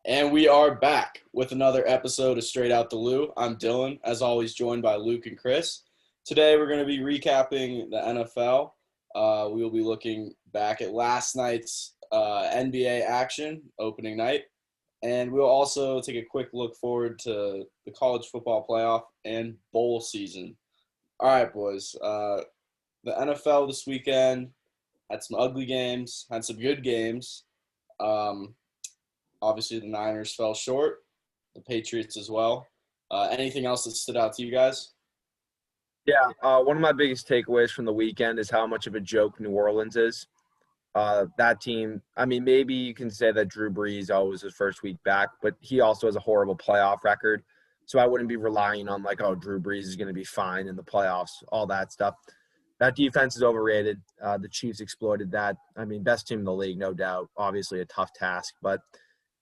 And we are back with another episode of Straight Out the Lou. I'm Dylan, as always, joined by Luke and Chris. Today, we're going to be recapping the NFL. We will be looking back at last night's NBA action, opening night, and we'll also take a quick look forward to the college football playoff and bowl season. All right, boys. The NFL this weekend had some ugly games, had some good games. Um, Obviously, the Niners fell short, the Patriots as well. Anything else that stood out to you guys? Yeah, one of my biggest takeaways from the weekend is how much of a joke New Orleans is. That team, I mean, maybe you can say that Drew Brees was his first week back, but he also has a horrible playoff record. So I wouldn't be relying on Drew Brees is going to be fine in the playoffs, all that stuff. That defense is overrated. The Chiefs exploited that. I mean, best team in the league, no doubt. Obviously a tough task, but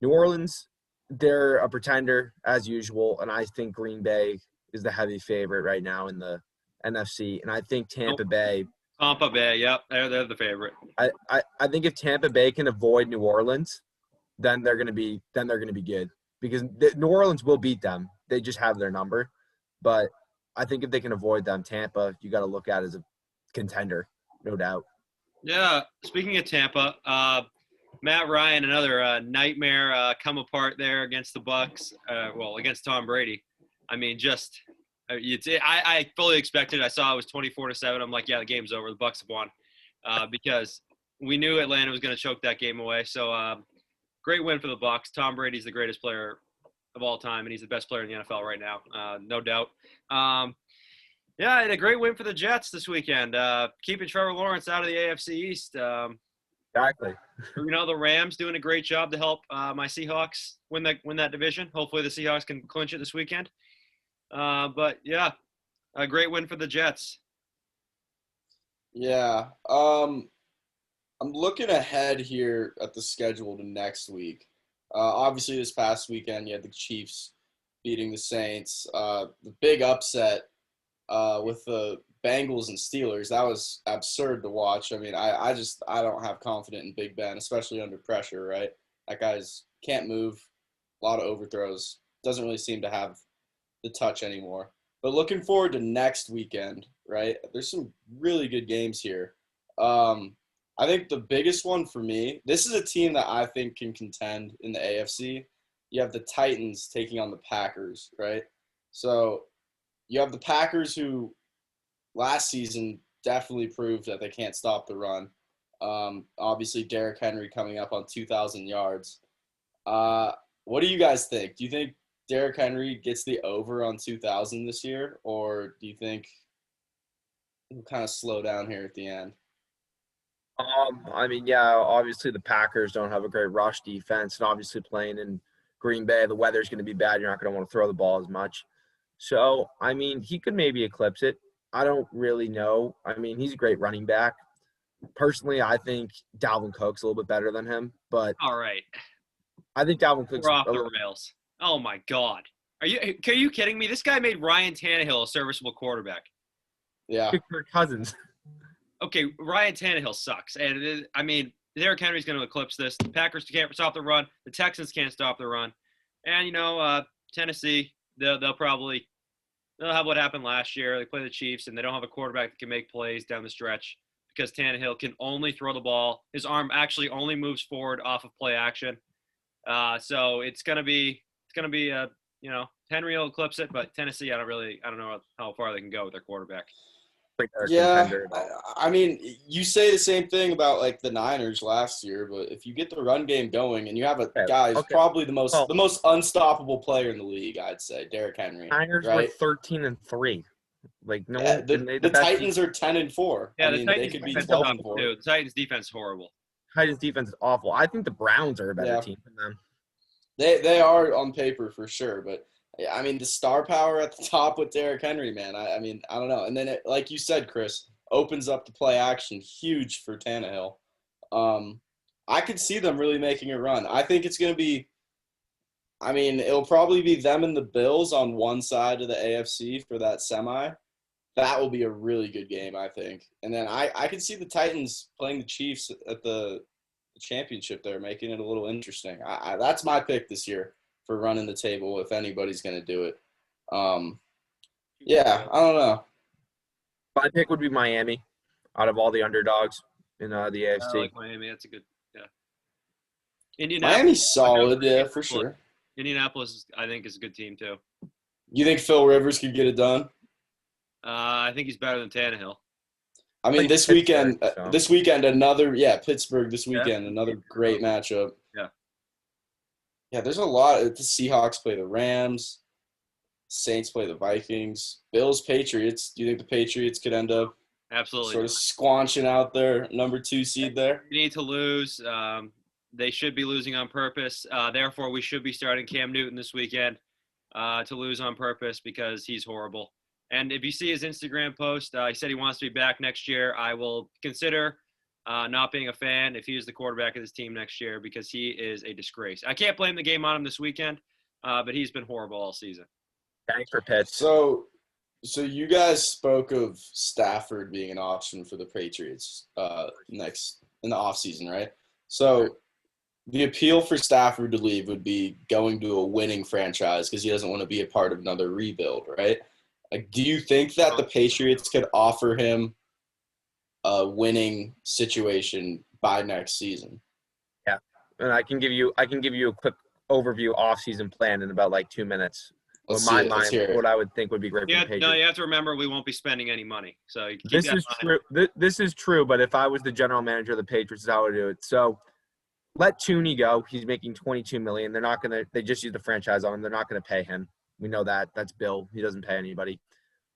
New Orleans, they're a pretender as usual, and I think Green Bay is the heavy favorite right now in the NFC, and I think Tampa Bay. Tampa Bay, yep, they're the favorite. I think if Tampa Bay can avoid New Orleans, then they're gonna be good because New Orleans will beat them. They just have their number, but I think if they can avoid them, Tampa you got to look at as a contender, no doubt. Yeah, speaking of Tampa, Matt Ryan, another nightmare come apart there against the Bucks. Against Tom Brady. I mean, I fully expected. I saw it was 24-7. I'm like, yeah, the game's over. The Bucks have won because we knew Atlanta was going to choke that game away. So great win for the Bucks. Tom Brady's the greatest player of all time, and he's the best player in the NFL right now, no doubt. Yeah, and a great win for the Jets this weekend, keeping Trevor Lawrence out of the AFC East. Exactly. The Rams doing a great job to help my Seahawks win that division. Hopefully the Seahawks can clinch it this weekend. But yeah, a great win for the Jets. Yeah. I'm looking ahead here at the schedule to next week. Obviously, this past weekend, you had the Chiefs beating the Saints. The big upset with the Bengals and Steelers, that was absurd to watch. I mean, I don't have confidence in Big Ben, especially under pressure, right? That guy's can't move, a lot of overthrows, doesn't really seem to have the touch anymore. But looking forward to next weekend, right? There's some really good games here. I think the biggest one for me, this is a team that I think can contend in the AFC. You have the Titans taking on the Packers, right? So you have the Packers who last season definitely proved that they can't stop the run. Obviously, Derrick Henry coming up on 2,000 yards. What do you guys think? Do you think Derrick Henry gets the over on 2,000 this year, or do you think he'll kind of slow down here at the end? I mean, yeah, obviously the Packers don't have a great rush defense, and obviously playing in Green Bay, the weather's going to be bad. You're not going to want to throw the ball as much. So, I mean, he could maybe eclipse it. I don't really know. I mean, he's a great running back. Personally, I think Dalvin Cook's a little bit better than him, but All right, I think Dalvin Cook's we're off the rails. Oh my God, are you kidding me? This guy made Ryan Tannehill a serviceable quarterback. Yeah. Kirk Cousins. Okay, Ryan Tannehill sucks, and I mean, Derrick Henry's going to eclipse this. The Packers can't stop the run. The Texans can't stop the run, and Tennessee, they'll have what happened last year. They play the Chiefs, and they don't have a quarterback that can make plays down the stretch because Tannehill can only throw the ball. His arm actually only moves forward off of play action. So it's gonna be Henry will eclipse it, but Tennessee, I don't know how far they can go with their quarterback. Yeah, I mean, you say the same thing about like the Niners last year, but if you get the run game going and you have a guy who's probably the most unstoppable player in the league, I'd say Derrick Henry. Niners right? were 13-3. The Titans are 10-4. Yeah, I mean, the they Titans could be defense 12-4. too. The Titans defense is horrible. Titans defense is awful. I think the Browns are a better team than them. They are on paper for sure, but I mean the star power at the top with Derrick Henry, man. I mean, I don't know. And then like you said, Chris, opens up the play action, huge for Tannehill. I could see them really making a run. I think it's going to be. I mean, it'll probably be them and the Bills on one side of the AFC for that semi. That will be a really good game, I think. And then I can see the Titans playing the Chiefs at the the championship there, making it a little interesting. That's my pick this year for running the table if anybody's going to do it. Yeah, I don't know. My pick would be Miami out of all the underdogs in the I AFC. like Miami. That's a good. Yeah. Miami's solid, yeah, for sure. Indianapolis, I think, is a good team too. You think Phil Rivers could get it done? I think he's better than Tannehill. I mean, this weekend, another Pittsburgh this weekend, another great matchup. Yeah. Yeah, there's a lot. The Seahawks play the Rams. Saints play the Vikings. Bills, Patriots. Do you think the Patriots could end up Absolutely sort of squanching out their number 2 seed there? We need to lose. They should be losing on purpose. Therefore, we should be starting Cam Newton this weekend to lose on purpose because he's horrible. And if you see his Instagram post, he said he wants to be back next year. I will consider not being a fan if he is the quarterback of this team next year because he is a disgrace. I can't blame the game on him this weekend, but he's been horrible all season. Thanks for Pitts. So you guys spoke of Stafford being an option for the Patriots next in the offseason, right? So the appeal for Stafford to leave would be going to a winning franchise because he doesn't want to be a part of another rebuild, right? Like, do you think that the Patriots could offer him a winning situation by next season? Yeah, and I can give you a quick overview off-season plan in about like 2 minutes. Let's what I would think would be great for the Patriots. No, you have to remember we won't be spending any money. So this is true. This is true. But if I was the general manager of the Patriots, I would do it. So let Tooney go. He's making $22 million. They're not gonna. They just use the franchise on him. They're not gonna pay him. We know that. That's Bill. He doesn't pay anybody.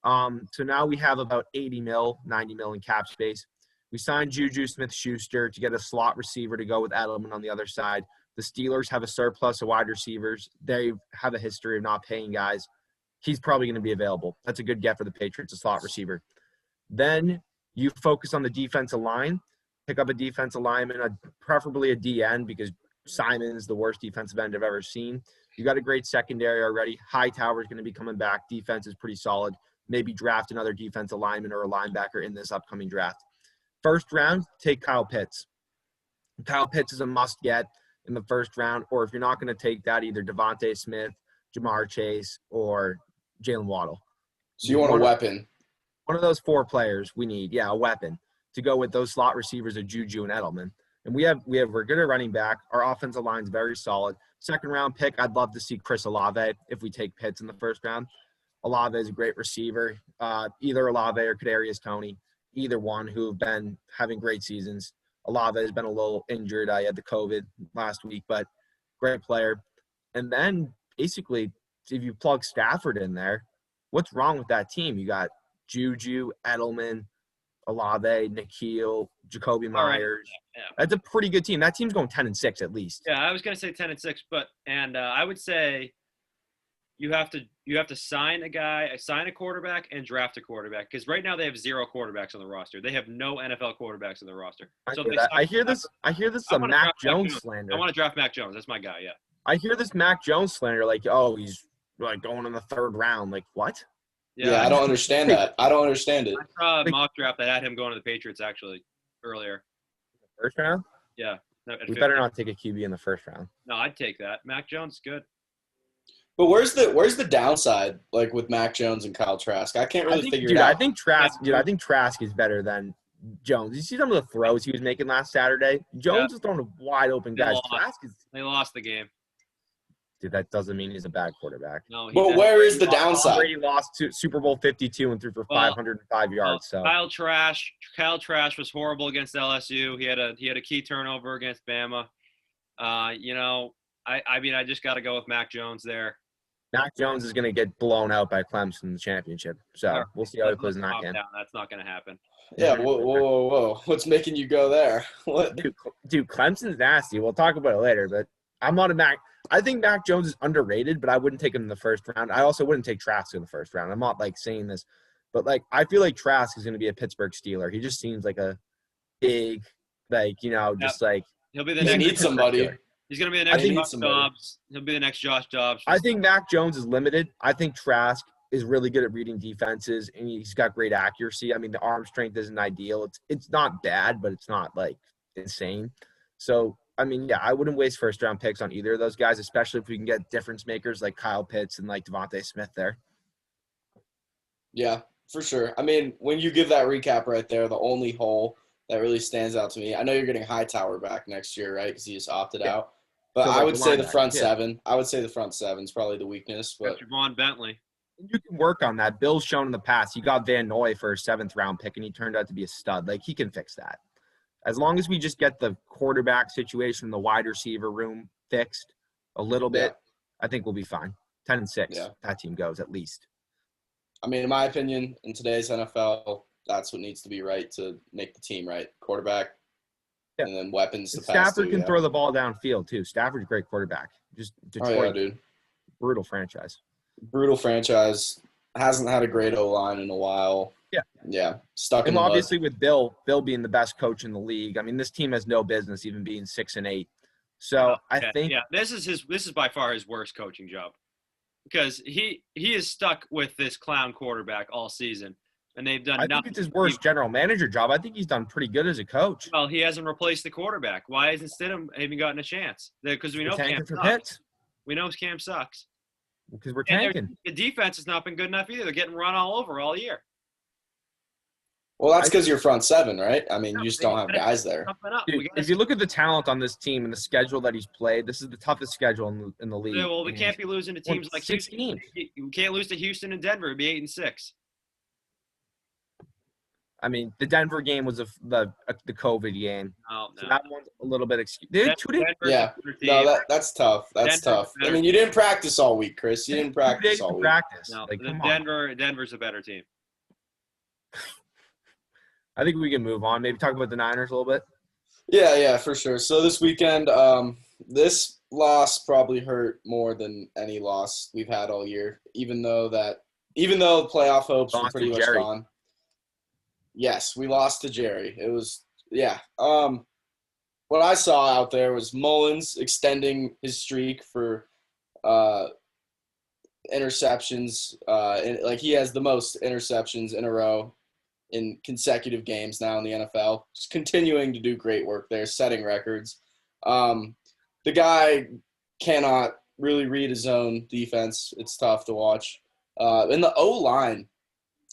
So now we have about 80 mil, 90 mil in cap space. We signed Juju Smith-Schuster to get a slot receiver to go with Edelman on the other side. The Steelers have a surplus of wide receivers. They have a history of not paying guys. He's probably going to be available. That's a good get for the Patriots, a slot receiver. Then you focus on the defensive line. Pick up a defensive lineman, preferably a DN because Simon's the worst defensive end I've ever seen. You got a great secondary already. Hightower's going to be coming back. Defense is pretty solid. Maybe draft another defensive lineman or a linebacker in this upcoming draft. First round, take Kyle Pitts. Kyle Pitts is a must-get in the first round, or if you're not going to take that, either Devontae Smith, Jamar Chase, or Jalen Waddle. So you want a weapon? One of those 4 players we need, a weapon to go with those slot receivers of Juju and Edelman. And we're good at running back. Our offensive line's very solid. Second round pick, I'd love to see Chris Olave if we take Pitts in the first round. Olave is a great receiver. Either Olave or Kadarius Toney, either one who have been having great seasons. Olave has been a little injured. I had the COVID last week, but great player. And then basically, if you plug Stafford in there, what's wrong with that team? You got Juju, Edelman, Olave, Nikhil, Jacoby Myers. Yeah. That's a pretty good team. That team's going 10-6 at least. Yeah, I was going to say 10-6, but I would say you have to sign a quarterback and draft a quarterback because right now they have 0 quarterbacks on the roster. They have no NFL quarterbacks on the roster. I hear this some Mac Jones slander. I want to draft Mac Jones. That's my guy. Yeah. I hear this Mac Jones slander like, oh, he's like going in the 3rd round. Like what? Yeah, I don't understand that. I don't understand it. I saw a mock draft that had him going to the Patriots actually earlier. First round? Yeah. We better not take a QB in the first round. No, I'd take that. Mac Jones is good. But where's the downside, like with Mac Jones and Kyle Trask? I can't really figure it out. I think Trask is better than Jones. You see some of the throws he was making last Saturday? Jones is throwing to wide open guys. They lost the game. Dude, that doesn't mean he's a bad quarterback. No, but where is the downside? Brady lost to Super Bowl 52 and threw for 505 yards. So Kyle Trask was horrible against LSU. He had a key turnover against Bama. I mean, I just got to go with Mac Jones there. Mac Jones is going to get blown out by Clemson in the championship. So we'll see how he plays in that game. That's not going to happen. Yeah, whoa. What's making you go there? What? Dude, Clemson's nasty. We'll talk about it later, but I'm not a Mac. I think Mac Jones is underrated, but I wouldn't take him in the first round. I also wouldn't take Trask in the first round. I'm not like saying this, but like I feel like Trask is going to be a Pittsburgh Steeler. He just seems like a big, like just like he'll be the next. Need somebody. Steeler. He's going to be the next Josh Dobbs. He'll be the next Josh Dobbs. I think Mac Jones is limited. I think Trask is really good at reading defenses, and he's got great accuracy. I mean, the arm strength isn't ideal. It's not bad, but it's not like insane. So, I mean, yeah, I wouldn't waste first-round picks on either of those guys, especially if we can get difference makers like Kyle Pitts and like Devontae Smith there. Yeah, for sure. I mean, when you give that recap right there, the only hole that really stands out to me, I know you're getting Hightower back next year, right? Because he just opted Yeah. out. But So, I like, would the say the linebackers, front yeah. seven. I would say the front seven's probably the weakness. But Got Javon Bentley. You can work on that. Bill's shown in the past. He got Van Noy for a 7th-round pick, and he turned out to be a stud. Like, he can fix that. As long as we just get the quarterback situation, the wide receiver room fixed a little bit, I think we'll be fine. 10-6, Yeah. that team goes at least. I mean, in my opinion, in today's NFL, that's what needs to be right to make the team right. Quarterback, Yeah. and then weapons to pass Stafford to. can Yeah. throw the ball downfield, too. Stafford's a great quarterback. Just Oh, Detroit, yeah, dude. brutal franchise. Brutal franchise. Hasn't had a great O-line in a while. Yeah. Yeah. Stuck in And the mud. obviously with Bill being the best coach in the league, I mean, this team has no business even being 6-8. So I think this is by far his worst coaching job, because he is stuck with this clown quarterback all season, and they've done I nothing. think it's his worst general manager job. I think he's done pretty good as a coach. Well, he hasn't replaced the quarterback. Why hasn't Stidham even gotten a chance? Because we know tanking Cam for sucks. picks We know Cam sucks. because we're And tanking. the defense has not been good enough either. They're getting run all over all year. Well, that's because you're front seven, right? I mean, No, you just they don't have gotta guys there. Something up. Dude, if you look at the talent on this team and the schedule that he's played, this is the toughest schedule in the league. Yeah, well, we And can't be losing to teams like 6 Houston. games. We can't lose to Houston and Denver. It'd be 8-6. I mean, the Denver game was the COVID game, Oh, so no. that one's a little bit excuse. They had 2 days. Denver's Yeah. a better team. No, that's tough. That's Denver's tough. a better I mean, you didn't practice all week, Chris. You didn't 2 practice days all to week. practice. No, Like, the come on. Denver's a better team. I think we can move on. Maybe talk about the Niners a little bit. Yeah, for sure. So this weekend, this loss probably hurt more than any loss we've had all year. Even though playoff hopes were Lost to pretty much Jerry. gone. Yes, we lost to Jerry. It was what I saw out there was Mullins extending his streak for interceptions. And like he has the most interceptions in a row in consecutive games now in the NFL. Just continuing to do great work there, setting records. The guy cannot really read his own defense. It's tough to watch. And the O-line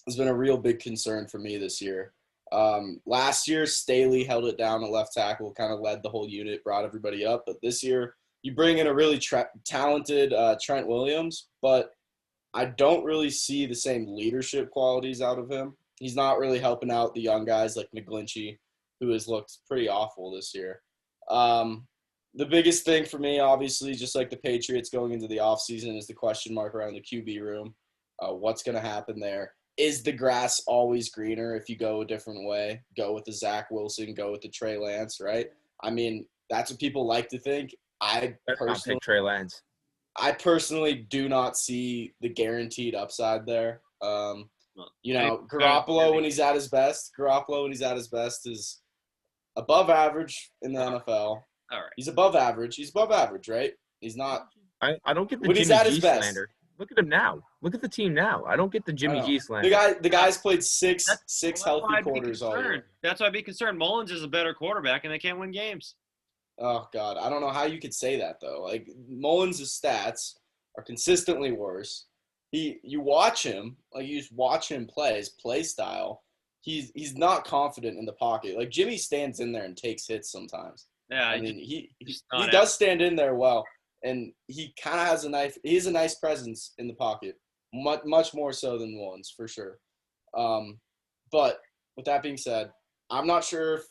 has been a real big concern for me this year. Last year, Staley held it down at left tackle, kind of led the whole unit, brought everybody up. But this year, you bring in a really talented Trent Williams, but I don't really see the same leadership qualities out of him. He's not really helping out the young guys like McGlinchey, who has looked pretty awful this year. The biggest thing for me, obviously, just like the Patriots going into the offseason, is the question mark around the QB room. What's going to happen there? Is the grass always greener if you go a different way? Go with the Zach Wilson, go with the Trey Lance, right? I mean, that's what people like to think. I personally pick Trey Lance. I personally do not see the guaranteed upside there. Garoppolo when he's at his best, is above average in the NFL. All right. He's above average. He's above average, right? He's not. I don't get the When he's Jimmy at his G best. slander. Look at him now. Look at the team now. I don't get the Jimmy G slander. The guy's played six That's healthy why I'd be quarters all concerned. year. That's why I'd be concerned. Mullins is a better quarterback, and they can't win games. Oh God, I don't know how you could say that though. Like Mullins' stats are consistently worse. You watch him, like you just watch him play, his play style. He's not confident in the pocket. Like Jimmy stands in there and takes hits sometimes. Yeah, I mean he not does stand in there well, and he kind of has he has a nice presence in the pocket, much more so than Mullins for sure. But with that being said, I'm not sure if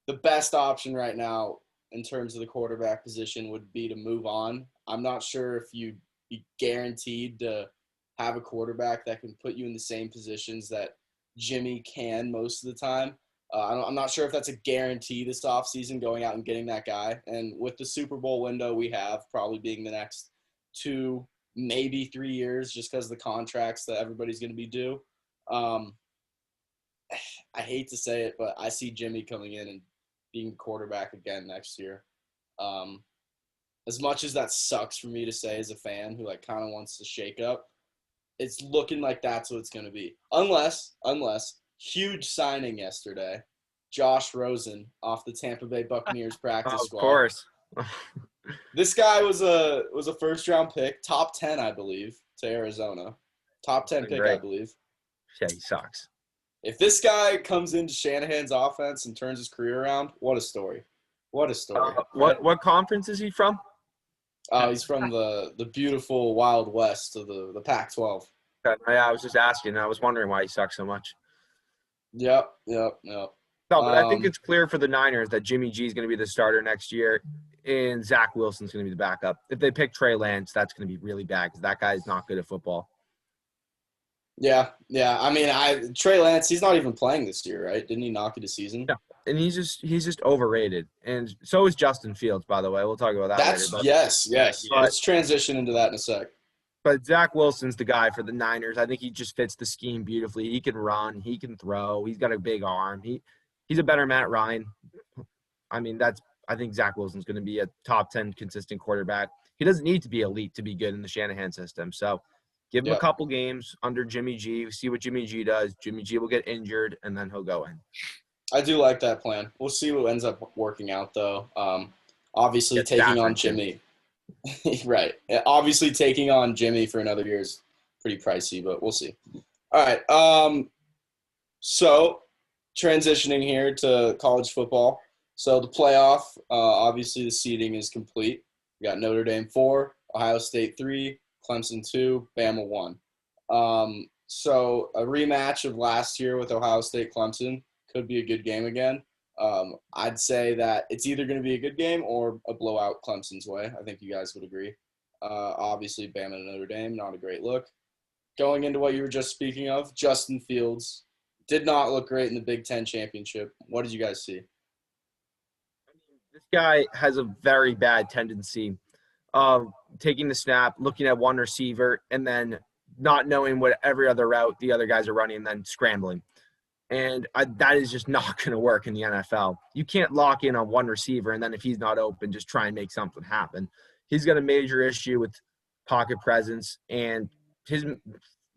the best option right now in terms of the quarterback position would be to move on. I'm not sure if you'd be guaranteed to have a quarterback that can put you in the same positions that Jimmy can most of the time. I'm not sure if that's a guarantee this offseason, going out and getting that guy. And with the Super Bowl window we have probably being the next 2, maybe 3 years just because of the contracts that everybody's going to be due. I hate to say it, but I see Jimmy coming in and being quarterback again next year. As much as that sucks for me to say as a fan who like kind of wants to shake up, it's looking like that's what it's going to be. Unless huge signing yesterday, Josh Rosen off the Tampa Bay Buccaneers practice Of squad. course. This guy was a first-round pick, top 10, I believe, to Arizona. Top 10 pick, I Great. believe. Yeah, he sucks. If this guy comes into Shanahan's offense and turns his career around, what a story. What a story. What conference is he from? He's from the beautiful Wild West of the Pac-12. Yeah, I was just asking. I was wondering why he sucks so much. Yep. No, but I think it's clear for the Niners that Jimmy G is going to be the starter next year, and Zach Wilson's going to be the backup. If they pick Trey Lance, that's going to be really bad because that guy's not good at football. Yeah. I mean, Trey Lance, he's not even playing this year, right? Didn't he knock it a season? Yeah, and he's just overrated, and so is Justin Fields. By the way, we'll talk about that later. But, yes. Let's transition into that in a sec. But Zach Wilson's the guy for the Niners. I think he just fits the scheme beautifully. He can run, he can throw, he's got a big arm. He's a better Matt Ryan. I mean, I think Zach Wilson's going to be a top 10 consistent quarterback. He doesn't need to be elite to be good in the Shanahan system. So give him a couple games under Jimmy G, see what Jimmy G does. Jimmy G will get injured, and then he'll go in. I do like that plan. We'll see what ends up working out, though. Obviously, taking on Jimmy. Right. Obviously, taking on Jimmy for another year is pretty pricey, but we'll see. All right. So transitioning here to college football. So the playoff, obviously the seeding is complete. We got Notre Dame 4, Ohio State 3, Clemson 2, Bama 1. So a rematch of last year with Ohio State Clemson could be a good game again. I'd say that it's either going to be a good game or a blowout Clemson's way. I think you guys would agree. Obviously, Bama and Notre Dame, not a great look. Going into what you were just speaking of, Justin Fields did not look great in the Big Ten championship. What did you guys see? This guy has a very bad tendency of taking the snap, looking at one receiver, and then not knowing what every other route the other guys are running and then scrambling. And that is just not going to work in the NFL. You can't lock in on one receiver and then if he's not open, just try and make something happen. He's got a major issue with pocket presence, and his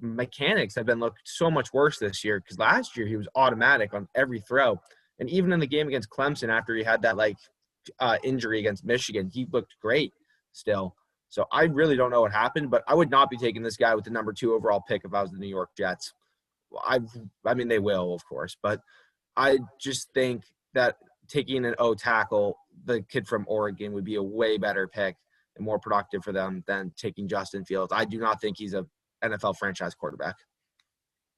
mechanics have been looked so much worse this year because last year he was automatic on every throw. And even in the game against Clemson after he had that injury against Michigan, he looked great still. So I really don't know what happened, but I would not be taking this guy with the number 2 overall pick if I was the New York Jets. I mean, they will, of course, but I just think that taking an O tackle, the kid from Oregon, would be a way better pick and more productive for them than taking Justin Fields. I do not think he's a NFL franchise quarterback.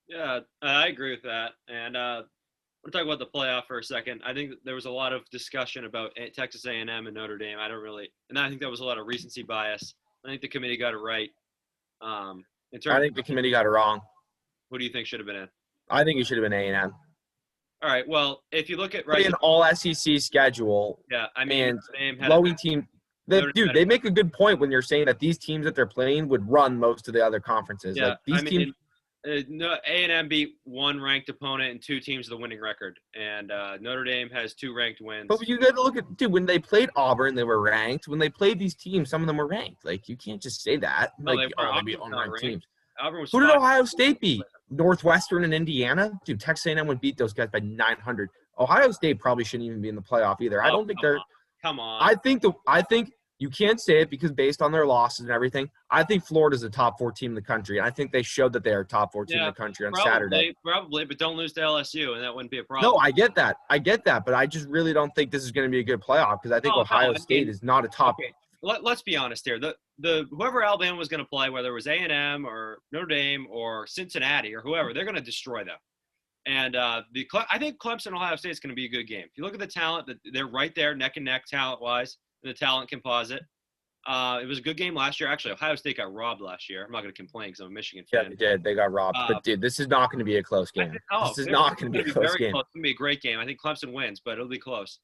Yeah, I agree with that. And we'll talk about the playoff for a second. I think there was a lot of discussion about Texas A&M and Notre Dame. And I think that was a lot of recency bias. I think the committee got it right. I think the committee got it wrong. Who do you think should have been in? I think he should have been A&M. All right. Well, if you look at an all SEC schedule, yeah, I mean, blowing team. They make a good point when you're saying that these teams that they're playing would run most of the other conferences. Yeah, teams. No, A&M beat one ranked opponent and 2 teams with a winning record, and Notre Dame has 2 ranked wins. But you got to look at when they played Auburn, they were ranked. When they played these teams, some of them were ranked. You can't just say that. No, they beat unranked teams. Auburn was Who did Ohio State beat? Northwestern and Indiana? Dude, Texas A&M would beat those guys by 900. Ohio State probably shouldn't even be in the playoff either. I don't think they're – Come on. I think you can't say it because based on their losses and everything, I think Florida's a top 4 team in the country. And I think they showed that they are a top 4 team in the country on Saturday. Probably, but don't lose to LSU, and that wouldn't be a problem. No, I get that. But I just really don't think this is going to be a good playoff because I think Ohio State is not a top okay. Let's be honest here. The whoever Alabama was going to play, whether it was A&M or Notre Dame or Cincinnati or whoever, they're going to destroy them. And I think Clemson and Ohio State is going to be a good game. If you look at the talent, they're right there, neck and neck, talent-wise, in the talent composite. It was a good game last year. Actually, Ohio State got robbed last year. I'm not going to complain because I'm a Michigan fan. Yeah, they did. They got robbed. But, dude, this is not going to be a close game. This is not going to be a close game. Close. It's going to be a great game. I think Clemson wins, but it'll be close.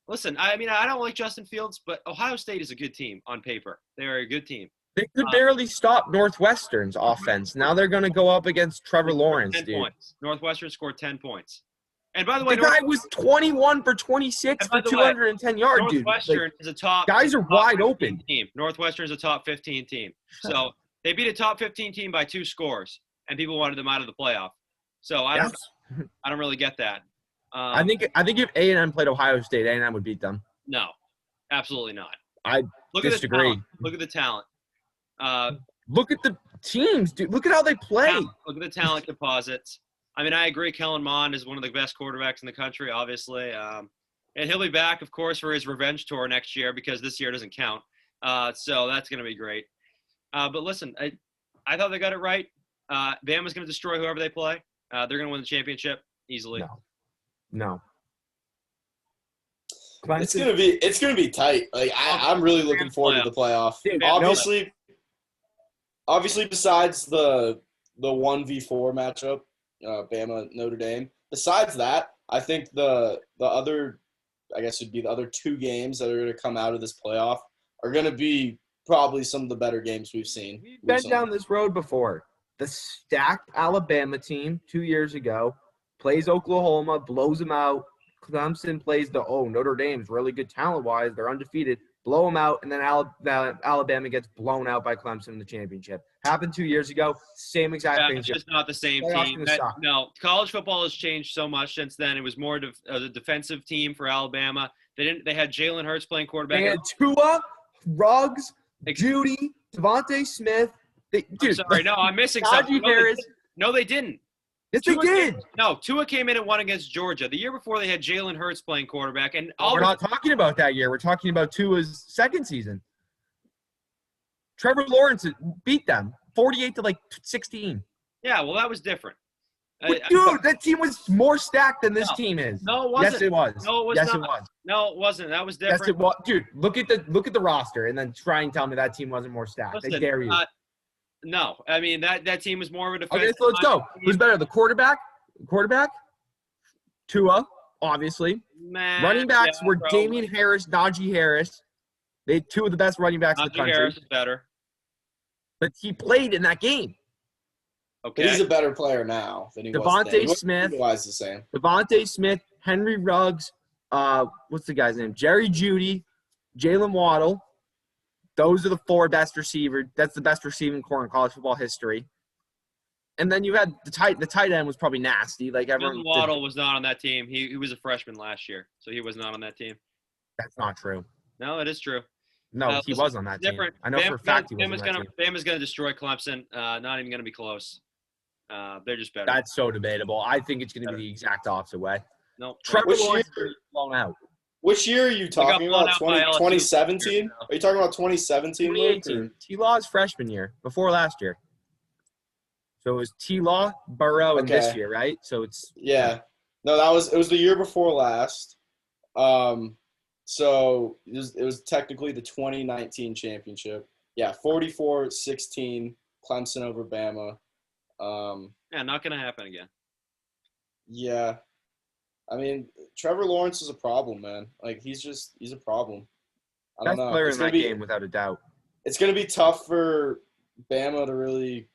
Listen, I mean, I don't like Justin Fields, but Ohio State is a good team on paper. They're a good team. They could barely stop Northwestern's offense. Now they're going to go up against Trevor Lawrence, 10 dude. Points. Northwestern scored 10 points. And by the way, the guy was 21 for 26 for 210 yards, dude. Northwestern is a top. Guys are wide open. Team. Northwestern is a top 15 team. So they beat a top 15 team by 2 scores, and people wanted them out of the playoff. So I don't. I don't really get that. I think if A&M played Ohio State, A&M would beat them. No, absolutely not. I disagree. Look at the talent. Look at the teams, dude. Look at how they play. Look at the talent composites. I mean, I agree. Kellen Mond is one of the best quarterbacks in the country, obviously. And he'll be back, of course, for his revenge tour next year because this year doesn't count. So that's going to be great. But listen, I thought they got it right. Bama's going to destroy whoever they play. They're going to win the championship easily. No. It's gonna be tight. Like I'm really looking forward to the playoff. Dude, obviously, besides the 1v4 matchup, Bama Notre Dame. Besides that, I think the other, I guess it'd be the other two games that are going to come out of this playoff are going to be probably some of the better games we've seen. We've been down this road before. The stacked Alabama team 2 years ago plays Oklahoma, blows them out. Clemson plays Notre Dame's really good talent-wise. They're undefeated. Blow them out, and then Alabama gets blown out by Clemson in the championship. Happened 2 years ago. Same exact thing. It's just not the same team. No, college football has changed so much since then. It was more of a defensive team for Alabama. They had Jalen Hurts playing quarterback. They had Tua, Ruggs, Judy, Devontae Smith. I'm sorry, no, I'm missing something. No, they didn't. Yes, they did. No, Tua came in and won against Georgia. The year before, they had Jalen Hurts playing quarterback. And we're not talking about that year. We're talking about Tua's second season. Trevor Lawrence beat them 48-16. Yeah, well, that was different. Dude, that team was more stacked than this team is. No, it wasn't. Yes, it was. No, it was yes, not. It was. No, it wasn't. That was different. Yes, it was. Dude, look at the roster and then try and tell me that team wasn't more stacked. Listen, I dare you. No, I mean that team was more of a defense. Okay, so let's go. Who's better, the quarterback? Tua, obviously. Running backs were Damian Harris, Najee Harris. They had two of the best running backs in the country. Harris is better. But he played in that game. Okay. But he's a better player now than he was then. Devontae Smith. Otherwise the same. Devontae Smith, Henry Ruggs, what's the guy's name? Jerry Jeudy, Jalen Waddle. Those are the four best receivers. That's the best receiving core in college football history. And then you had the tight end was probably nasty. Like everyone. Jalen Waddle was not on that team. He was a freshman last year, so he was not on that team. That's not true. No, it is true. No, he was on that team. I know for a fact he was on that team. Bama's going to destroy Clemson. Not even going to be close. They're just better. That's so debatable. I think it's going to be the exact opposite way. No. Trevor Lawrence is blown out. Which year are you talking about? 2017? Are you talking about 2017? 2018. T-Law's freshman year, before last year. So it was T-Law, Burrow, and this year, right? So it's No, it was the year before last. So it was technically the 2019 championship. Yeah, 44-16, Clemson over Bama. Not going to happen again. Yeah. I mean, Trevor Lawrence is a problem, man. Like, he's a problem. I don't know. Best player in that game, without a doubt. It's going to be tough for Bama to really,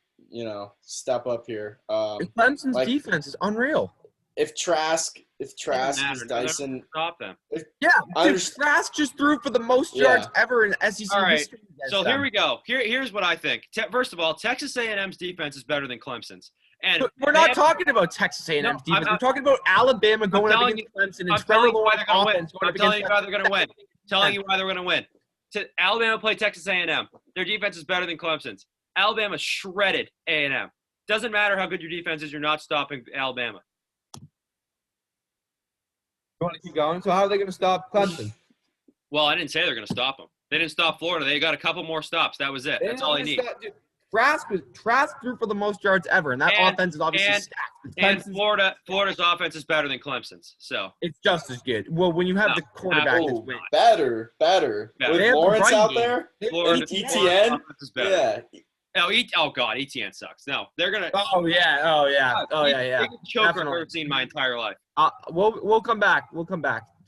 step up here. Clemson's defense is unreal. If Trask is Dyson. Stop them. Trask just threw for the most yards ever in SEC history. So here we go. Here's what I think. First of all, Texas A&M's defense is better than Clemson's. And we're not talking about Texas A&M's defense. We're talking about Alabama going up against Clemson and Trevor Lawrence offense going up against. I'm telling you why they're going to win. Telling you why they're going to win. Alabama played Texas A&M. Their defense is better than Clemson's. Alabama shredded A&M. Doesn't matter how good your defense is, you're not stopping Alabama. You want to keep going? So how are they going to stop Clemson? Well, I didn't say they're going to stop them. They didn't stop Florida. They got a couple more stops. That was it. That's all I need. Trask threw for the most yards ever, and that offense is obviously stacked. And Florida's offense is better than Clemson's. So it's just as good. Well, when you have the quarterback that's winning. Better. With Lawrence out there, ETN. Yeah. Oh God, ETN sucks. No, they're gonna. Oh yeah. Choker I've ever seen in my entire life. We'll come back.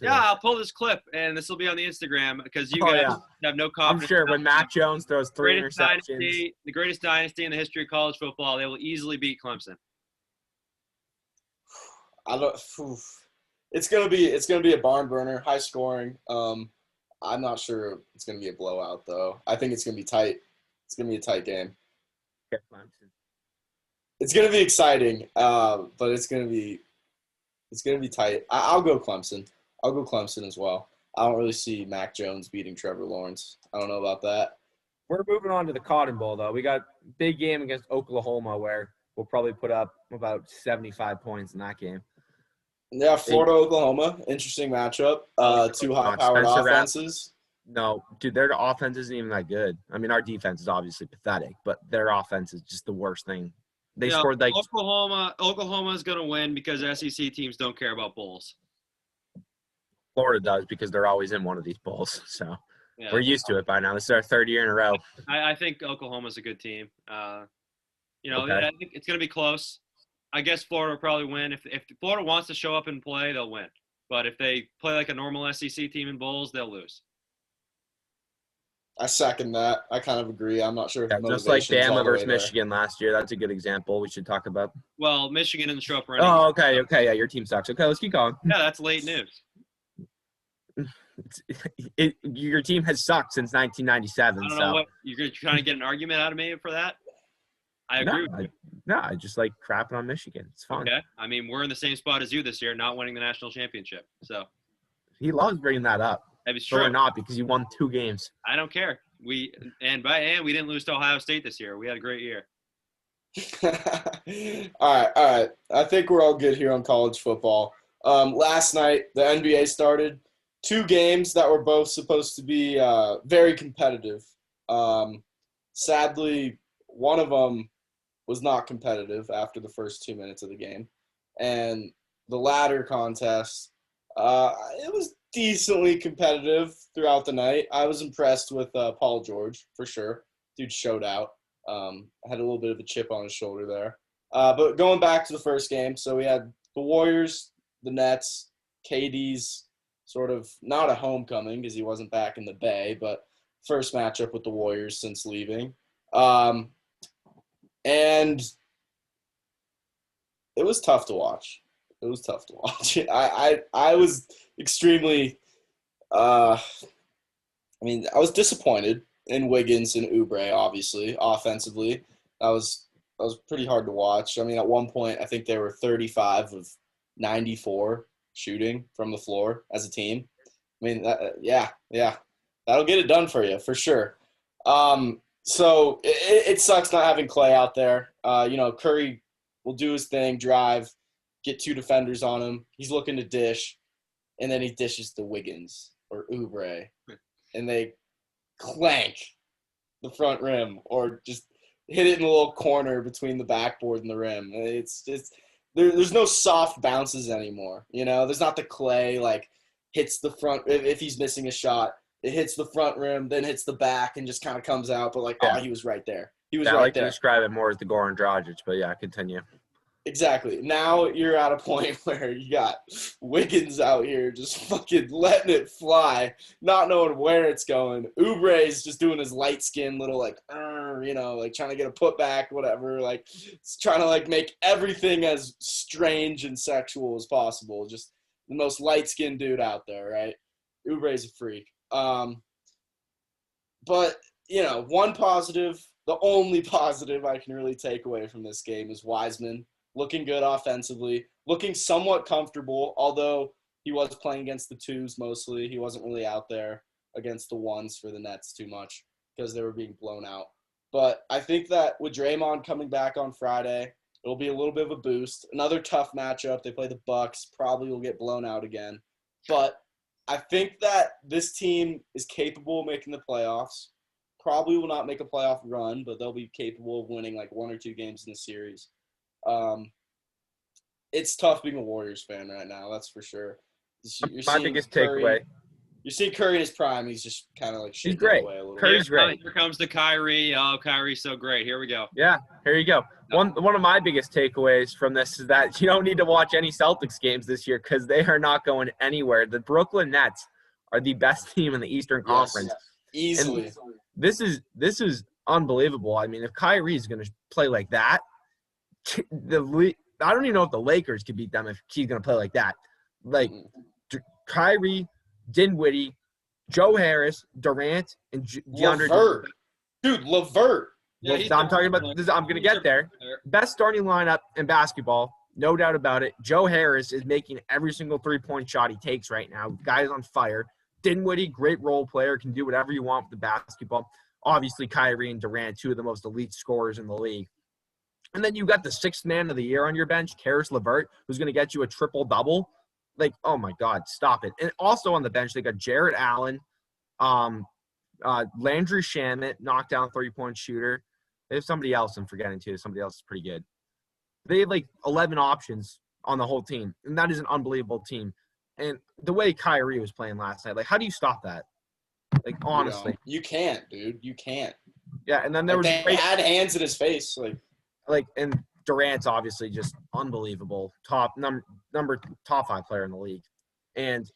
Yeah, I'll pull this clip, and this will be on the Instagram because you guys have no confidence. I'm sure when Mac Jones throws 3 interceptions. The greatest dynasty in the history of college football, they will easily beat Clemson. It's gonna be a barn burner, high scoring. I'm not sure it's gonna be a blowout though. I think it's gonna be tight. It's gonna be a tight game. It's gonna be exciting, but it's gonna be It's going to be tight. I'll go Clemson. I'll go Clemson as well. I don't really see Mac Jones beating Trevor Lawrence. I don't know about that. We're moving on to the Cotton Bowl, though. We got big game against Oklahoma where we'll probably put up about 75 points in that game. Yeah, Florida, Oklahoma. Interesting matchup. Two high-powered offenses. No, dude, their offense isn't even that good. I mean, our defense is obviously pathetic, but their offense is just the worst thing. They scored like Oklahoma's going to win because SEC teams don't care about bowls. Florida does because they're always in one of these bowls. So we're used to it by now. This is our third year in a row. I think Oklahoma's a good team. Okay. I think it's going to be close. I guess Florida will probably win. If Florida wants to show up and play, they'll win. But if they play like a normal SEC team in bowls, they'll lose. I second that. I kind of agree. I'm not sure if just like Bama versus Michigan last year. That's a good example we should talk about. Well, Michigan didn't show up running. Oh, okay. Yeah, your team sucks. Okay, let's keep going. Yeah, that's late news. Your team has sucked since 1997. I don't know what you're trying to get an argument out of me for that. I agree with you. No, I just like crapping on Michigan. It's fun. Okay. I mean, we're in the same spot as you this year, not winning the national championship. So he loves bringing that up. It's true. Or not, because you won 2 games. I don't care. We didn't lose to Ohio State this year. We had a great year. All right. I think we're all good here on college football. Last night, the NBA started. 2 games that were both supposed to be very competitive. Sadly, one of them was not competitive after the first 2 minutes of the game. And the latter contest, it was decently competitive throughout the night. I was impressed with Paul George, for sure. Dude showed out. Had a little bit of a chip on his shoulder there. But going back to the first game, so we had the Warriors, the Nets, KD's sort of not a homecoming because he wasn't back in the Bay, but first matchup with the Warriors since leaving. And it was tough to watch. I was extremely I was disappointed in Wiggins and Oubre, obviously, offensively. That was pretty hard to watch. I mean, at one point, I think they were 35 of 94 shooting from the floor as a team. I mean, yeah. That'll get it done for you, for sure. So it sucks not having Clay out there. Curry will do his thing, drive, get 2 defenders on him. He's looking to dish, and then he dishes to Wiggins or Oubre, and they clank the front rim or just hit it in the little corner between the backboard and the rim. It's just there's no soft bounces anymore. There's not the Clay hits the front if he's missing a shot. It hits the front rim, then hits the back, and just kind of comes out. But he was right there. He was right there. I like to describe it more as the Goran Dragic, but yeah, continue. Exactly. Now you're at a point where you got Wiggins out here just fucking letting it fly, not knowing where it's going. Oubre's just doing his light skin little trying to get a putback, whatever. Trying to make everything as strange and sexual as possible. Just the most light skinned dude out there, right? Oubre's a freak. But one positive, the only positive I can really take away from this game is Wiseman. Looking good offensively, looking somewhat comfortable, although he was playing against the 2s mostly. He wasn't really out there against the 1s for the Nets too much because they were being blown out. But I think that with Draymond coming back on Friday, it'll be a little bit of a boost. Another tough matchup. They play the Bucks. Probably will get blown out again. But I think that this team is capable of making the playoffs. Probably will not make a playoff run, but they'll be capable of winning 1 or 2 games in the series. It's tough being a Warriors fan right now, that's for sure. My biggest takeaway. You're seeing Curry in his prime. He's just kind of he's great. Away a little Curry's great. Here comes the Kyrie. Oh, Kyrie's so great. Here we go. Yeah, here you go. One of my biggest takeaways from this is that you don't need to watch any Celtics games this year because they are not going anywhere. The Brooklyn Nets are the best team in the Eastern Conference. Yes, easily. And this is unbelievable. I mean, if Kyrie is going to play like that, I don't even know if the Lakers could beat them if he's going to play like that. Kyrie, Dinwiddie, Joe Harris, Durant, and DeAndre LeVert. Dude, LeVert. Yeah, I'm talking about this. I'm going to get there. Best starting lineup in basketball No doubt about it. Joe Harris is making every single three-point shot he takes right now. Guy's on fire. Dinwiddie, great role player, can do whatever you want with the basketball. Obviously, Kyrie and Durant, two of the most elite scorers in the league. And then you got the sixth man of the year on your bench, Karis LeVert, who's going to get you a triple-double. Like, oh, my God, stop it. And also on the bench, they got Jarrett Allen, Landry Shamet, knockdown three-point shooter. They have somebody else I'm forgetting, too. Somebody else is pretty good. They have, 11 options on the whole team, and that is an unbelievable team. And the way Kyrie was playing last night, how do you stop that? Honestly. You can't, dude. You can't. Yeah, and then there was they had hands in his face. And Durant's obviously just unbelievable. Top 5 player in the league. And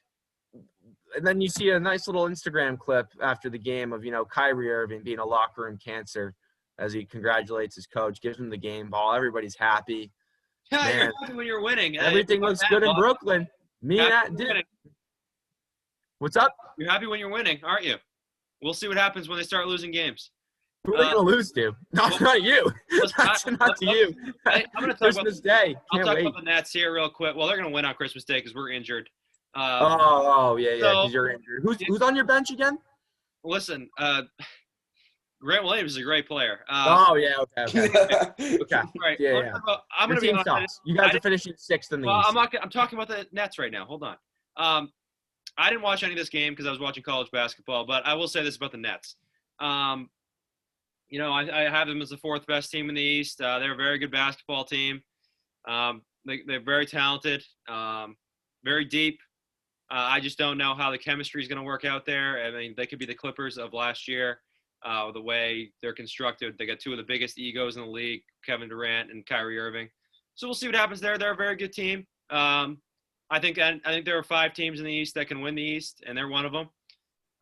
then you see a nice little Instagram clip after the game of, Kyrie Irving being a locker room cancer as he congratulates his coach, gives him the game ball. Everybody's happy. Yeah, you're happy when you're winning. Everything looks good in Brooklyn. What's up? You're happy when you're winning, aren't you? We'll see what happens when they start losing games. Who are they going to lose to? Not you. Not to you. I'm going to talk Christmas Day. I'll talk about the Nets here real quick. Well, they're going to win on Christmas Day because we're injured. Yeah, because you're injured. Who's on your bench again? Listen, Grant Williams is a great player. Okay. Right. Yeah. I'm going to be honest. You guys are finishing sixth in the East. I'm talking about the Nets right now. Hold on. I didn't watch any of this game because I was watching college basketball, but I will say this about the Nets. I have them as the fourth best team in the East. They're a very good basketball team. They're very talented, very deep. I just don't know how the chemistry is going to work out there. I mean, they could be the Clippers of last year, the way they're constructed. They got two of the biggest egos in the league, Kevin Durant and Kyrie Irving. So we'll see what happens there. They're a very good team. I think there are 5 teams in the East that can win the East, and they're one of them.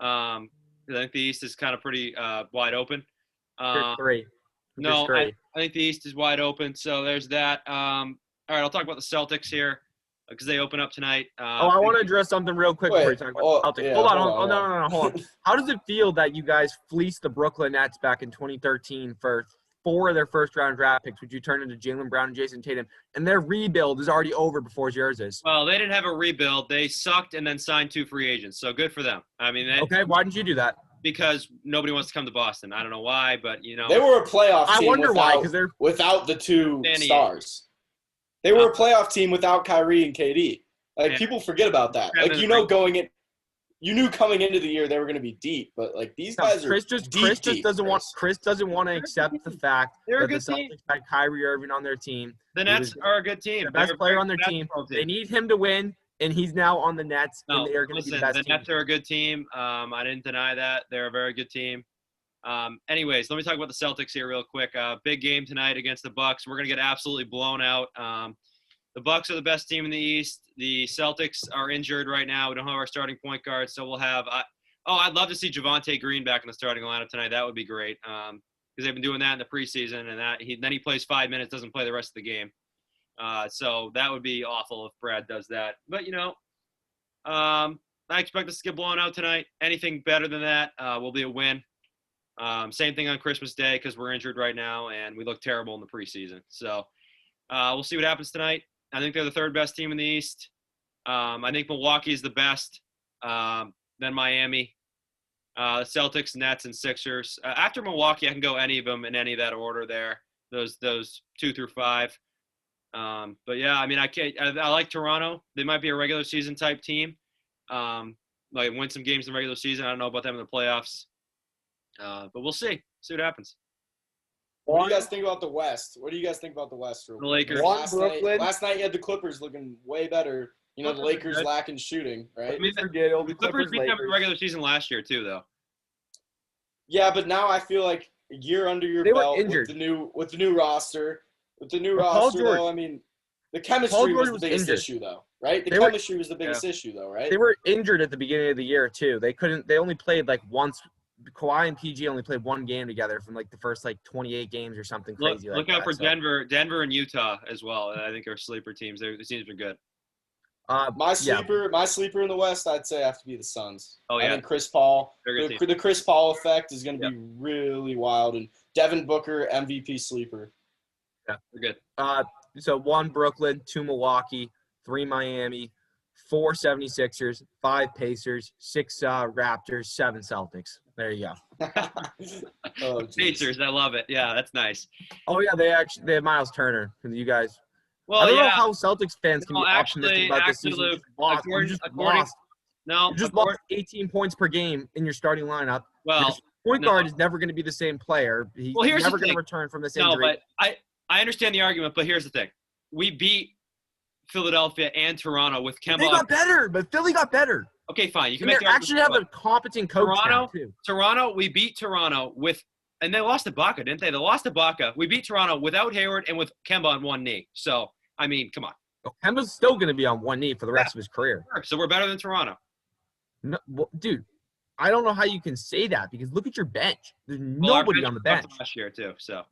I think the East is kind of pretty wide open. Three. No, I think the East is wide open. So there's that. All right, I'll talk about the Celtics here because they open up tonight. I want to address something real quick before you talk about the Celtics. Yeah, hold on. Hold on. How does it feel that you guys fleeced the Brooklyn Nets back in 2013 for 4 of their first-round draft picks, which you turned into Jaylen Brown and Jason Tatum, and their rebuild is already over before yours is? Well, they didn't have a rebuild. They sucked and then signed 2 free agents, so good for them. I mean, okay, why didn't you do that? Because nobody wants to come to Boston. I don't know why, but they were a playoff team. I wonder why, because they're without the 2 stars. They were a playoff team without Kyrie and KD. People forget about that. You knew coming into the year they were going to be deep, but these guys are deep. Chris doesn't want to accept the fact that the Celtics had Kyrie Irving on their team. The Nets are a good team. The best player on their team. They need him to win, and he's now on the Nets, and they are going to be the best team. The Nets are a good team. I didn't deny that. They're a very good team. Anyways, let me talk about the Celtics here real quick. Big game tonight against the Bucks. We're going to get absolutely blown out. The Bucks are the best team in the East. The Celtics are injured right now. We don't have our starting point guard, so we'll have I'd love to see Javonte Green back in the starting lineup tonight. That would be great because they've been doing that in the preseason, and then he plays 5 minutes, doesn't play the rest of the game. So that would be awful if Brad does that. But, I expect us to get blown out tonight. Anything better than that will be a win. Same thing on Christmas Day because we're injured right now, and we look terrible in the preseason. So we'll see what happens tonight. I think they're the 3rd best team in the East. I think Milwaukee is the best, then Miami, Celtics, Nets, and Sixers. After Milwaukee, I can go any of them in any of that order there, those 2 through 5. But, yeah, I mean, I like Toronto. They might be a regular season type team. Win some games in the regular season. I don't know about them in the playoffs. But we'll see. See what happens. What do you guys think about the West? The Lakers. Last night you had the Clippers looking way better. The Lakers lacking shooting, right? I mean, the Clippers beat them in the regular season last year too, though. Yeah, but now I feel like a year under your belt with the new roster. Though, I mean, the chemistry was the biggest issue, though, right? The chemistry was the biggest issue, though, right? They were injured at the beginning of the year too. They only played once. Kawhi and PG only played 1 game together from the first 28 games or something crazy. Look out for Denver and Utah as well. I think are sleeper teams. The teams are good. My sleeper in the West, I'd say, have to be the Suns. Oh yeah, I think Chris Paul. The Chris Paul effect is going to be really wild, and Devin Booker MVP sleeper. Yeah, they're good. So 1 Brooklyn, 2 Milwaukee, 3 Miami, 4 76ers, 5 Pacers, 6 Raptors, 7 Celtics. There you go. Oh, geez. Pacers, I love it. Yeah, that's nice. Oh yeah, they have Miles Turner. You guys, Well, I don't yeah. know how Celtics fans can No, be optimistic about this season. Luke, You just according, lost. no, You just lost 18 points per game in your starting lineup. well, Your point no. guard is never going to be the same player. He's Here's never the going to thing. return from this No, injury. but I understand the argument, but here's the thing. We beat Philadelphia and Toronto with Kemba. They got better, but Philly got better. Okay, fine. You can And make they the actually have a competent coach now, too. Toronto, we beat Toronto with – and they lost to Baca, didn't they? They lost to Baca. We beat Toronto without Hayward and with Kemba on one knee. So, I mean, come on. Kemba's still going to be on one knee for the rest of his career. So we're better than Toronto. No, well, dude, I don't know how you can say that because look at your bench. There's nobody on the bench. Last year too, so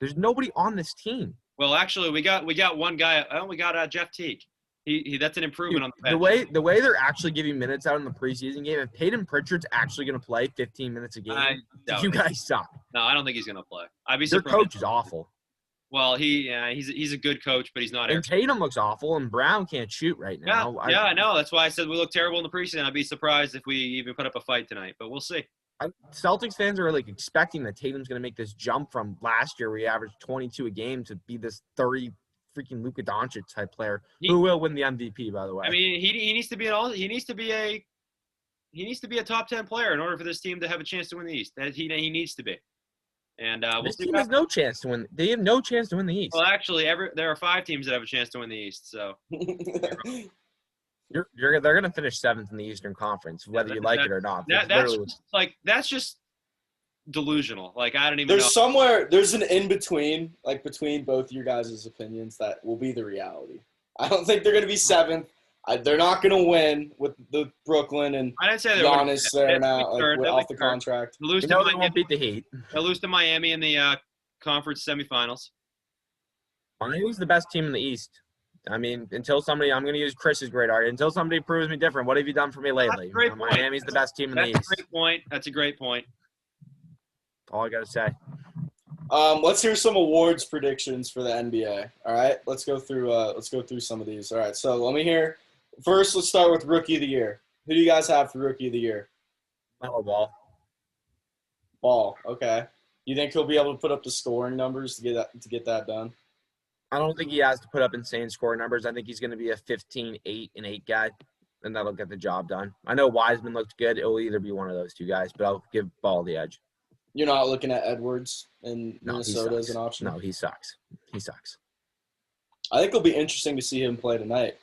there's nobody on this team. Well, actually, we got one guy. Oh, we got Jeff Teague. He that's an improvement on the bench. The way they're actually giving minutes out in the preseason game, if Peyton Pritchard's actually going to play 15 minutes a game, you guys suck. No, I don't think he's going to play. I'd be Their surprised. coach is awful. Well, he's a good coach, but he's not. And Tatum looks awful, and Brown can't shoot right now. Yeah, I know. That's why I said we look terrible in the preseason. I'd be surprised if we even put up a fight tonight, but we'll see. Celtics fans are like expecting that Tatum's going to make this jump from last year where he averaged 22 a game to be this 30 freaking Luka Doncic type player who will win the MVP, by the way. I mean, he needs to be a top 10 player in order for this team to have a chance to win the East. That he needs to be. And this team has no chance to win. They have no chance to win the East. Well, actually, there are 5 teams that have a chance to win the East. So they're going to finish 7th in the Eastern Conference, whether you like it or not. That's just delusional. Like I don't even. There's an in between, like between both your guys' opinions that will be the reality. I don't think they're going to be 7th. They're not going to win with the Brooklyn and I didn't say Giannis there now, off the contract. They won't beat the Heat. They'll lose to Miami in the conference semifinals. Miami's the best team in the East. I mean, I'm going to use Chris's great argument. Until somebody proves me different, what have you done for me lately? Miami's the best team in the East. That's a great point. All I got to say. Let's hear some awards predictions for the NBA. All right, let's go through some of these. All right, so let me hear. First, let's start with Rookie of the Year. Who do you guys have for Rookie of the Year? Ball. Ball. Okay. You think he'll be able to put up the scoring numbers to get that done? I don't think he has to put up insane scoring numbers. I think he's going to be a 15, 8, and 8 guy, and that'll get the job done. I know Wiseman looked good. It'll either be one of those two guys, but I'll give Ball the edge. You're not looking at Edwards in Minnesota as an option? No, he sucks. I think it'll be interesting to see him play tonight.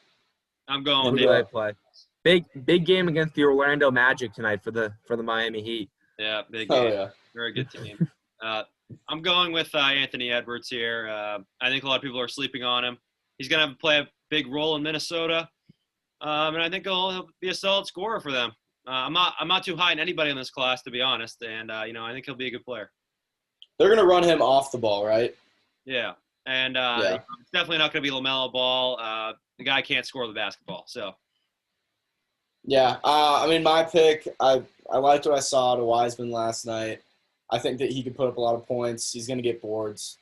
I'm going. Play. Big game against the Orlando Magic tonight for the Miami Heat. Yeah, big game. Oh yeah, very good team. I'm going with Anthony Edwards here. I think a lot of people are sleeping on him. He's going to play a big role in Minnesota, and I think he'll be a solid scorer for them. I'm not too high in anybody in this class, to be honest, and I think he'll be a good player. They're going to run him off the ball, right? Yeah, and it's definitely not going to be LaMelo Ball. The guy can't score the basketball, so. Yeah, I mean, my pick, I liked what I saw to Wiseman last night. I think that he could put up a lot of points. He's going to get boards.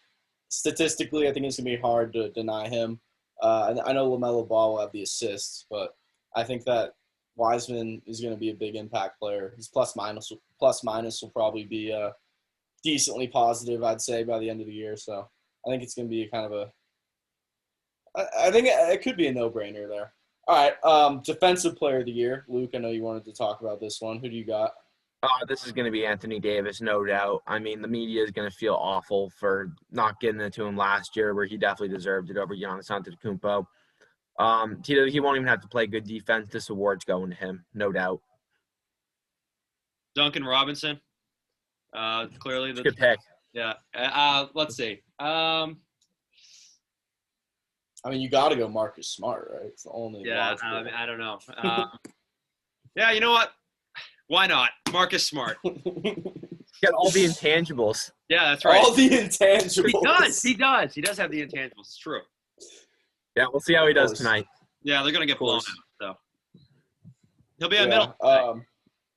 Statistically, I think it's going to be hard to deny him. I know LaMelo Ball will have the assists, but I think that Wiseman is going to be a big impact player. His plus minus will probably be decently positive, I'd say, by the end of the year. So I think it's going to be I think it could be a no-brainer there. All right, Defensive Player of the Year. Luke, I know you wanted to talk about this one. Who do you got? This is going to be Anthony Davis, no doubt. I mean, the media is going to feel awful for not getting it to him last year, where he definitely deserved it over Giannis Antetokounmpo. He won't even have to play good defense. This award's going to him, no doubt. Duncan Robinson. Clearly, good pick. Yeah. Let's see. I mean, you got to go Marcus Smart, right? It's the only. Yeah. I don't know. Yeah. You know what? Why not? Marcus Smart. Got all the intangibles. Yeah, that's right. All the intangibles. He does. He does have the intangibles. It's true. Yeah, we'll see how he does tonight. Yeah, they're going to get blown out, so. He'll be in the middle.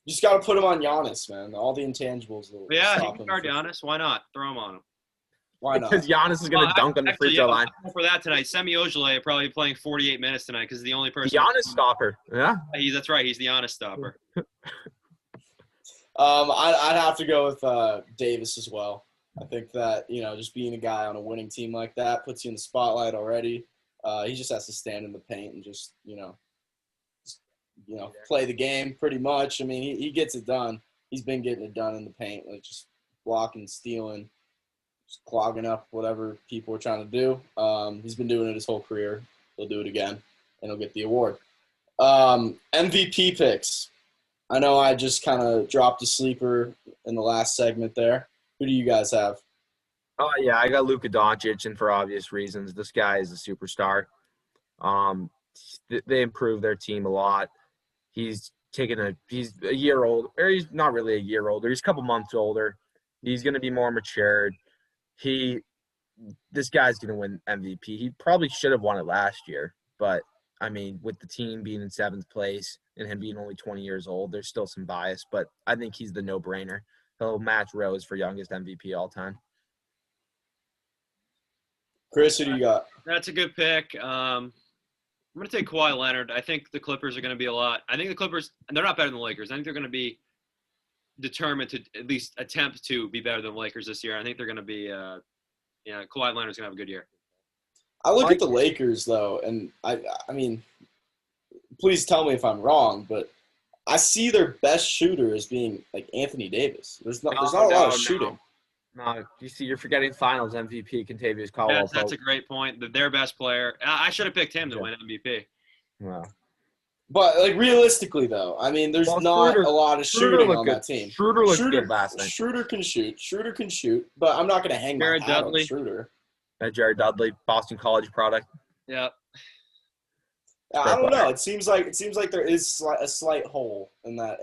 You just got to put him on Giannis, man. All the intangibles. Yeah, he can guard Giannis. Why not? Throw him on him. Why not? Because Giannis is going to dunk on the free throw line. For that tonight, Semi Ojeleye probably playing 48 minutes tonight because he's the only person. Giannis stopper. Yeah. That's right. He's the honest stopper. I'd have to go with Davis as well. I think that, just being a guy on a winning team like that puts you in the spotlight already. He just has to stand in the paint and just play the game pretty much. I mean, he gets it done. He's been getting it done in the paint, like just blocking, stealing, just clogging up whatever people are trying to do. He's been doing it his whole career. He'll do it again, and he'll get the award. MVP picks. I know I just kind of dropped a sleeper in the last segment there. Who do you guys have? Oh, yeah, I got Luka Doncic, and for obvious reasons. This guy is a superstar. They improved their team a lot. He's a year old, or he's not really a year older. He's a couple months older. He's going to be more matured. This guy's going to win MVP. He probably should have won it last year, but I mean, with the team being in 7th place and him being only 20 years old, there's still some bias, but I think he's the no-brainer. He'll match Rose for youngest MVP all time. Chris, who do you got? That's a good pick. I'm going to take Kawhi Leonard. I think the Clippers are going to be I think the Clippers, they're not better than the Lakers. I think they're going to be determined to at least attempt to be better than the Lakers this year. I think they're going to be Kawhi Leonard's going to have a good year. I look at the Lakers, though, and I mean, please tell me if I'm wrong, but I see their best shooter as being like Anthony Davis. There's not a lot of shooting. No, you're forgetting Finals MVP Kentavious Caldwell. That's a great point. Their best player. I should have picked him to win MVP. Wow. But like realistically, though, I mean, there's not a lot of shooting on that team. Schroeder looked good last night. Schroeder can shoot. But I'm not going to hang my hat on Schroeder. Jared Dudley, Boston College product. Yeah. I don't know. It seems like there is a slight hole in that.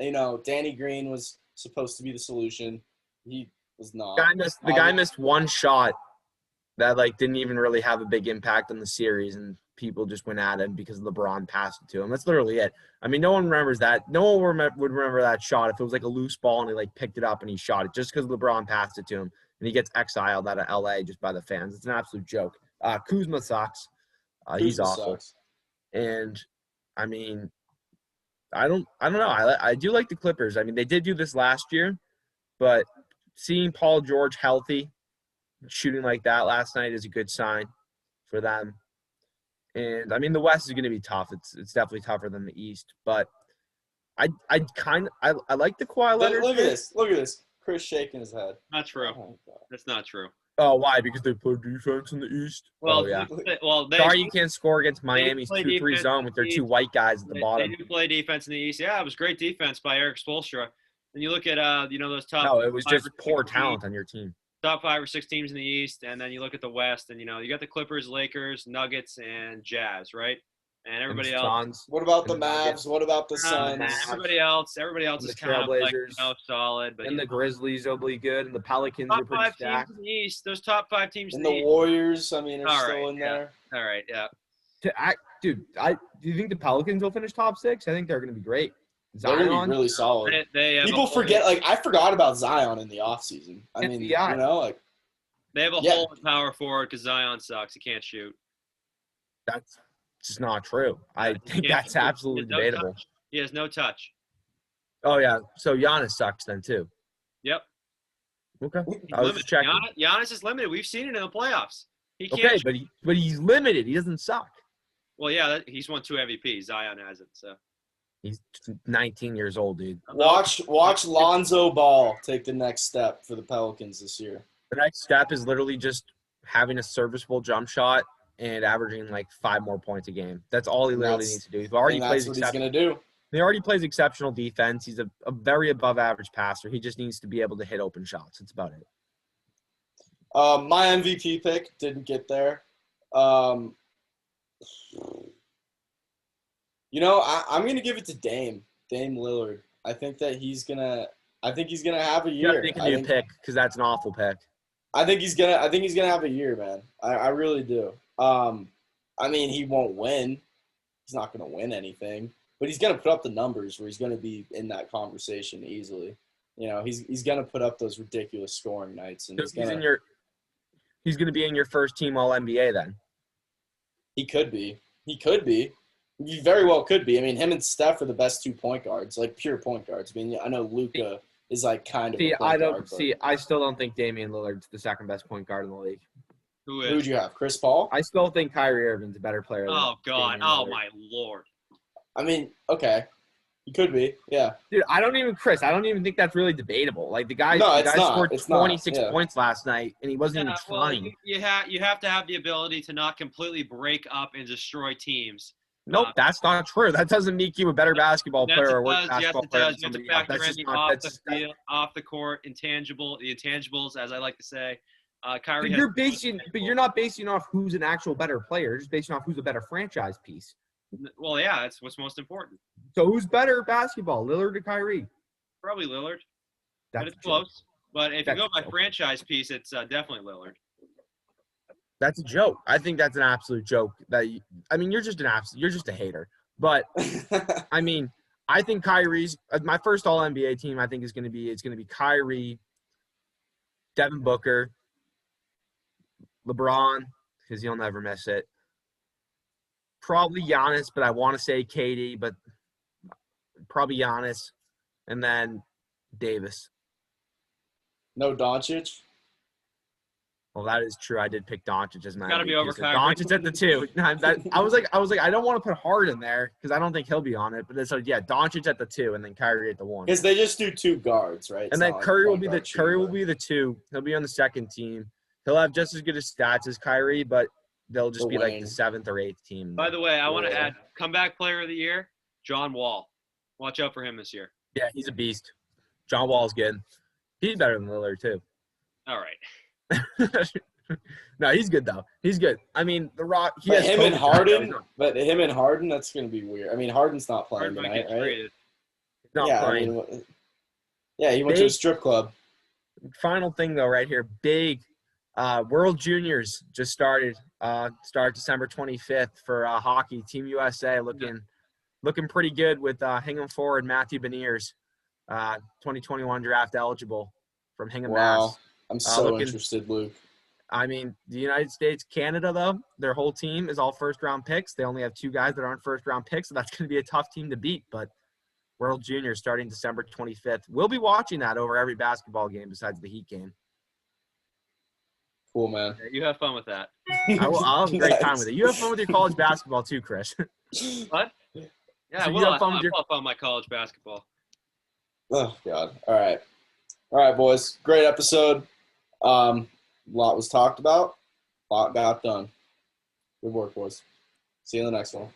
Danny Green was supposed to be the solution. He was not. The guy missed one shot that didn't even really have a big impact on the series, and people just went at him because LeBron passed it to him. That's literally it. I mean, no one remembers that. No one would remember that shot if it was like a loose ball and he picked it up and he shot it just because LeBron passed it to him, and he gets exiled out of LA just by the fans. It's an absolute joke. Kuzma sucks. He's awful. Sucks. And I mean, I don't know. I do like the Clippers. I mean, they did do this last year, but seeing Paul George healthy, shooting like that last night is a good sign for them. And I mean, the West is going to be tough. It's definitely tougher than the East, but I like the Kawhi Leonard. Look at this. Chris shaking his head. Not true. That's not true. Oh, why? Because they play defense in the East? Well, yeah. Sorry you can't score against Miami's 2-3 zone with their two white guys at the bottom. They do play defense in the East. Yeah, it was great defense by Eric Spoelstra. And you look at, those top – No, it was just poor talent on your team. Top 5 or 6 teams in the East, and then you look at the West, and, you got the Clippers, Lakers, Nuggets, and Jazz, right? And everybody else. What about the Mavs? What about the Suns? Everybody else is kind of solid. But, and the Grizzlies will be good, and the Pelicans are pretty stacked. Top 5 teams in the East. Those top 5 teams in the East. And the Warriors, I mean, are still in there. All right, yeah. Do you think the Pelicans will finish top 6? I think they're going to be great. Zion, they're going to be really solid. People forget, I forgot about Zion in the offseason. I mean, they have a hole in power forward because Zion sucks. He can't shoot. That's just not true. I think that's absolutely debatable. He has no touch. Oh, yeah. So Giannis sucks then, too. Yep. Okay. I was just checking. Giannis is limited. We've seen it in the playoffs. He can't. Okay, but he's limited. He doesn't suck. Well, yeah, he's won 2 MVPs. Zion hasn't, so. He's 19 years old, dude. Watch Lonzo Ball take the next step for the Pelicans this year. The next step is literally just having a serviceable jump shot and averaging 5 more points a game. That's all he literally needs to do. That's what he's going to do. He already plays exceptional defense. He's a very above-average passer. He just needs to be able to hit open shots. That's about it. My MVP pick didn't get there. I'm going to give it to Dame Lillard. I think that he's going to have a year. You got to make a new pick because that's an awful pick. I think he's going to have a year, man. I really do. I mean, he won't win. He's not going to win anything, but he's going to put up the numbers where he's going to be in that conversation easily. He's going to put up those ridiculous scoring nights, and he's going to be in your first team All-NBA then. He could be. He very well could be. I mean, him and Steph are the best 2 point guards, like pure point guards. I mean, I know Luka is like kind of a point guard. I still don't think Damian Lillard's the second best point guard in the league. Who is? Who'd you have? Chris Paul? I still think Kyrie Irving's a better player. Oh God! Damian Oh Lillard. my Lord! I mean, okay. He could be, yeah. Dude, I don't even think that's really debatable. Like the guy scored 26 points last night, and he wasn't even trying. Well, you have to have the ability to not completely break up and destroy teams. Nope, that's not true. That doesn't make you a better basketball player or worse basketball player than You have to somebody else. factor in the off the court the intangibles, as I like to say. Kyrie. But you're not basing off who's an actual better player. You're just basing off who's a better franchise piece. Well, yeah, that's what's most important. So who's better basketball, Lillard or Kyrie? Probably Lillard. But it's close. But if you go by franchise piece, it's definitely Lillard. That's a joke. I think that's an absolute joke. You're just a hater. But I mean, I think Kyrie's my first All NBA team. I think it's going to be Kyrie, Devin Booker, LeBron, because he'll never miss it. Probably Giannis, but I want to say KD, but probably Giannis, and then Davis. No Doncic? Well, that is true. I did pick Doncic as my Got to be over Kyrie. Doncic at the 2. I was like, I don't want to put Harden there because I don't think he'll be on it. But so Doncic at the 2 and then Kyrie at the 1. Because they just do 2 guards, right? And then Curry will be the 2. He'll be on the second team. He'll have just as good as stats as Kyrie, but they'll just be like the 7th or 8th team. By the way, I want to add comeback player of the year, John Wall. Watch out for him this year. Yeah, he's a beast. John Wall's good. He's better than Lillard too. All right. No, he's good though. He's good. I mean, the Rock. Him and Harden, that's gonna be weird. I mean, Harden's not playing tonight, right? Not playing. He went to a strip club. Final thing though, right here, big. World Juniors just started. Start December 25th for hockey. Team USA looking pretty good with Hingham forward Matthew Beniers, 2021 draft eligible from Hingham, Mass. I'm so interested, Luke. I mean, the United States, Canada, though, their whole team is all first-round picks. They only have 2 guys that aren't first-round picks, so that's going to be a tough team to beat. But World Juniors starting December 25th. We'll be watching that over every basketball game besides the Heat game. Cool, man. Yeah, you have fun with that. I'll have a great time with it. You have fun with your college basketball too, Chris. What? Yeah, So I'll have fun with my college basketball. Oh, God. All right, boys. Great episode. A lot was talked about. A lot got done. Good work, boys. See you in the next one.